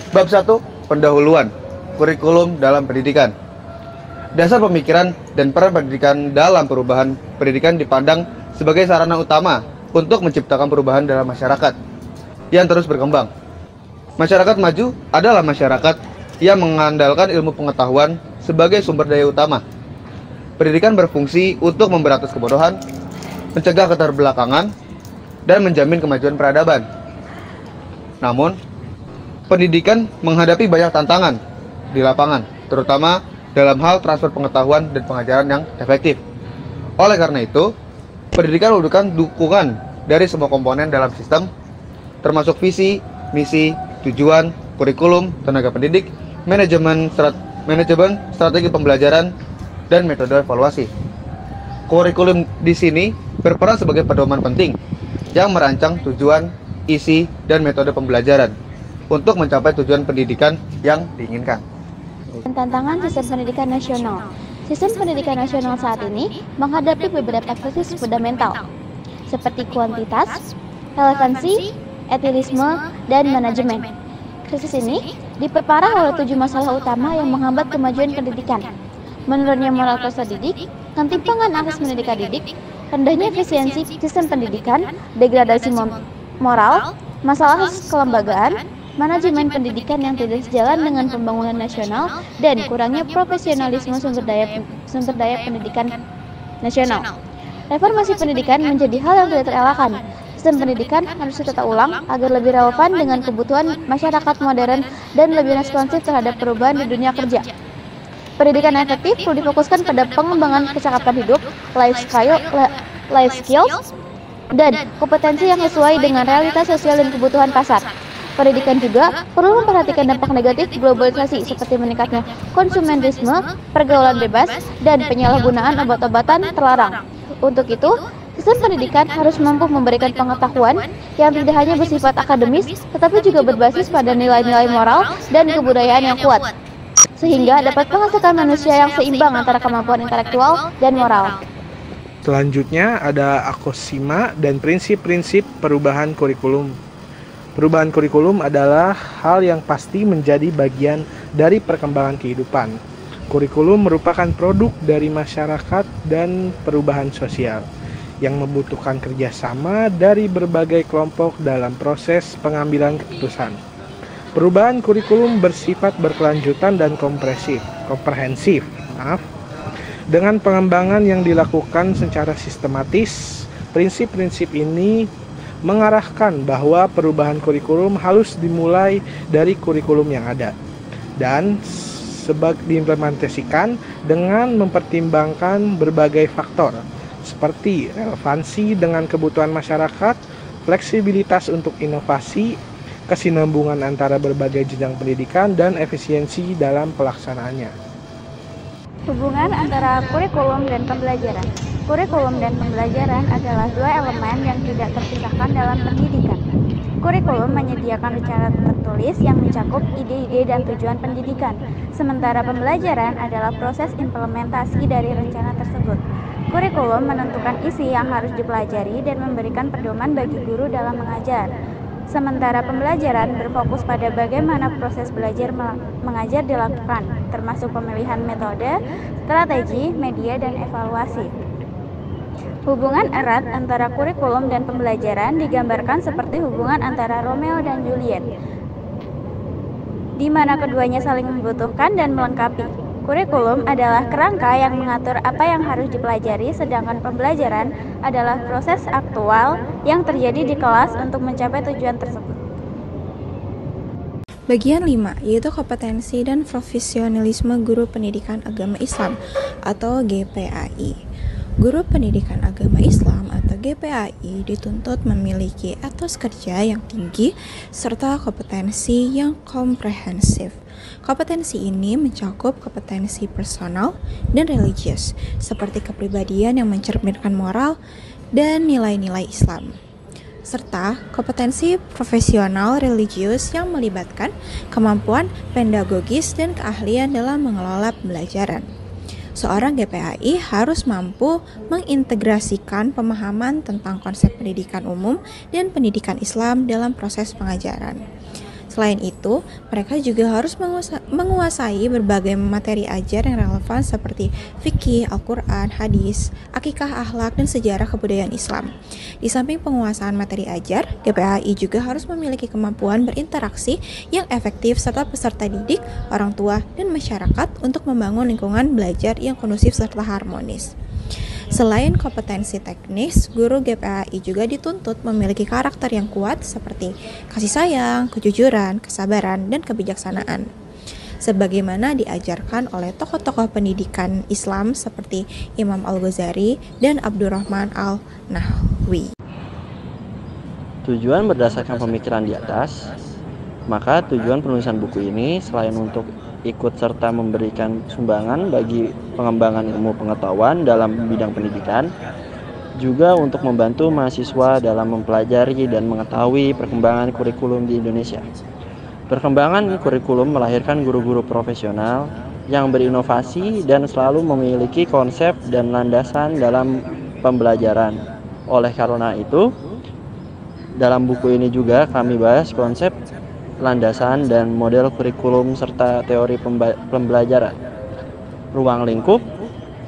Bab 1. Pendahuluan kurikulum dalam pendidikan. Dasar pemikiran dan peran pendidikan dalam perubahan pendidikan dipandang sebagai sarana utama untuk menciptakan perubahan dalam masyarakat yang terus berkembang. Masyarakat maju adalah masyarakat yang mengandalkan ilmu pengetahuan sebagai sumber daya utama. Pendidikan berfungsi untuk memberantas kebodohan, mencegah keterbelakangan, dan menjamin kemajuan peradaban. Namun, pendidikan menghadapi banyak tantangan di lapangan, terutama dalam hal transfer pengetahuan dan pengajaran yang efektif. Oleh karena itu, pendidikan membutuhkan dukungan dari semua komponen dalam sistem, termasuk visi, misi, tujuan, kurikulum, tenaga pendidik, manajemen, strategi pembelajaran, dan metode evaluasi. Kurikulum di sini berperan sebagai pedoman penting yang merancang tujuan, isi, dan metode pembelajaran untuk mencapai tujuan pendidikan yang diinginkan. Tantangan sistem pendidikan nasional. Sistem pendidikan nasional saat ini menghadapi beberapa krisis fundamental seperti kuantitas, relevansi, etilisme, dan manajemen. Krisis ini diperparah oleh 7 masalah utama yang menghambat kemajuan pendidikan. Menurunnya moral peserta didik, ketimpangan akses pendidikan didik, rendahnya efisiensi sistem pendidikan, degradasi moral, masalah kelembagaan, manajemen pendidikan yang tidak sejalan dengan pembangunan nasional, dan kurangnya profesionalisme sumber daya pendidikan nasional. Reformasi pendidikan menjadi hal yang tidak terelakkan. Sistem pendidikan harus ditata ulang agar lebih relevan dengan kebutuhan masyarakat modern dan lebih responsif terhadap perubahan di dunia kerja. Pendidikan yang efektif perlu difokuskan pada pengembangan kecakapan hidup, life skills, dan kompetensi yang sesuai dengan realitas sosial dan kebutuhan pasar. Pendidikan juga perlu memperhatikan dampak negatif globalisasi seperti meningkatnya konsumerisme, pergaulan bebas, dan penyalahgunaan obat-obatan terlarang. Untuk itu, sistem pendidikan harus mampu memberikan pengetahuan yang tidak hanya bersifat akademis, tetapi juga berbasis pada nilai-nilai moral dan kebudayaan yang kuat, sehingga dapat menghasilkan manusia yang seimbang antara kemampuan intelektual dan moral. Selanjutnya ada akosima dan prinsip-prinsip perubahan kurikulum. Perubahan kurikulum adalah hal yang pasti menjadi bagian dari perkembangan kehidupan. Kurikulum merupakan produk dari masyarakat dan perubahan sosial yang membutuhkan kerjasama dari berbagai kelompok dalam proses pengambilan keputusan. Perubahan kurikulum bersifat berkelanjutan dan komprehensif. Dengan pengembangan yang dilakukan secara sistematis, prinsip-prinsip ini mengarahkan bahwa perubahan kurikulum harus dimulai dari kurikulum yang ada dan diimplementasikan dengan mempertimbangkan berbagai faktor seperti relevansi dengan kebutuhan masyarakat, fleksibilitas untuk inovasi, kesinambungan antara berbagai jenjang pendidikan, dan efisiensi dalam pelaksanaannya. Hubungan antara kurikulum dan pembelajaran. Kurikulum dan pembelajaran adalah dua elemen yang tidak terpisahkan dalam pendidikan. Kurikulum menyediakan rencana tertulis yang mencakup ide-ide dan tujuan pendidikan, sementara pembelajaran adalah proses implementasi dari rencana tersebut. Kurikulum menentukan isi yang harus dipelajari dan memberikan pedoman bagi guru dalam mengajar. Sementara pembelajaran berfokus pada bagaimana proses belajar mengajar dilakukan, termasuk pemilihan metode, strategi, media, dan evaluasi. Hubungan erat antara kurikulum dan pembelajaran digambarkan seperti hubungan antara Romeo dan Juliet, di mana keduanya saling membutuhkan dan melengkapi. Kurikulum adalah kerangka yang mengatur apa yang harus dipelajari, sedangkan pembelajaran adalah proses aktual yang terjadi di kelas untuk mencapai tujuan tersebut. Bagian 5, yaitu kompetensi dan profesionalisme guru pendidikan agama Islam atau GPAI. Guru pendidikan agama Islam atau GPAI dituntut memiliki etos kerja yang tinggi serta kompetensi yang komprehensif. Kompetensi ini mencakup kompetensi personal dan religius, seperti kepribadian yang mencerminkan moral dan nilai-nilai Islam, serta kompetensi profesional religius yang melibatkan kemampuan pedagogis dan keahlian dalam mengelola pembelajaran. Seorang GPAI harus mampu mengintegrasikan pemahaman tentang konsep pendidikan umum dan pendidikan Islam dalam proses pengajaran. Selain itu, mereka juga harus menguasai berbagai materi ajar yang relevan seperti fikih, Al-Quran, hadis, akikah, akhlak, dan sejarah kebudayaan Islam. Di samping penguasaan materi ajar, GPAI juga harus memiliki kemampuan berinteraksi yang efektif serta peserta didik, orang tua, dan masyarakat untuk membangun lingkungan belajar yang kondusif serta harmonis. Selain kompetensi teknis, guru GPAI juga dituntut memiliki karakter yang kuat seperti kasih sayang, kejujuran, kesabaran, dan kebijaksanaan. Sebagaimana diajarkan oleh tokoh-tokoh pendidikan Islam seperti Imam Al-Ghazali dan Abdurrahman Al-Nahwi. Tujuan berdasarkan pemikiran di atas, maka tujuan penulisan buku ini selain untuk ikut serta memberikan sumbangan bagi pengembangan ilmu pengetahuan dalam bidang pendidikan, juga untuk membantu mahasiswa dalam mempelajari dan mengetahui perkembangan kurikulum di Indonesia. Perkembangan kurikulum melahirkan guru-guru profesional yang berinovasi dan selalu memiliki konsep dan landasan dalam pembelajaran. Oleh karena itu, dalam buku ini juga kami bahas konsep, landasan dan model kurikulum serta teori pembelajaran. Ruang lingkup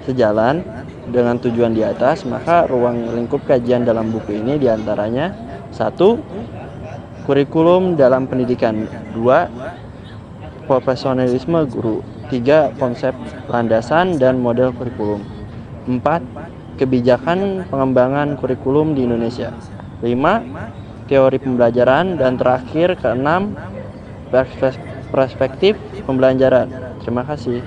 sejalan dengan tujuan di atas, maka ruang lingkup kajian dalam buku ini diantaranya 1. Kurikulum dalam pendidikan. 2. Profesionalisme guru. 3. Konsep landasan dan model kurikulum. 4. Kebijakan pengembangan kurikulum di Indonesia. 5. Teori pembelajaran, dan terakhir ke-6 perspektif pembelajaran. Terima kasih.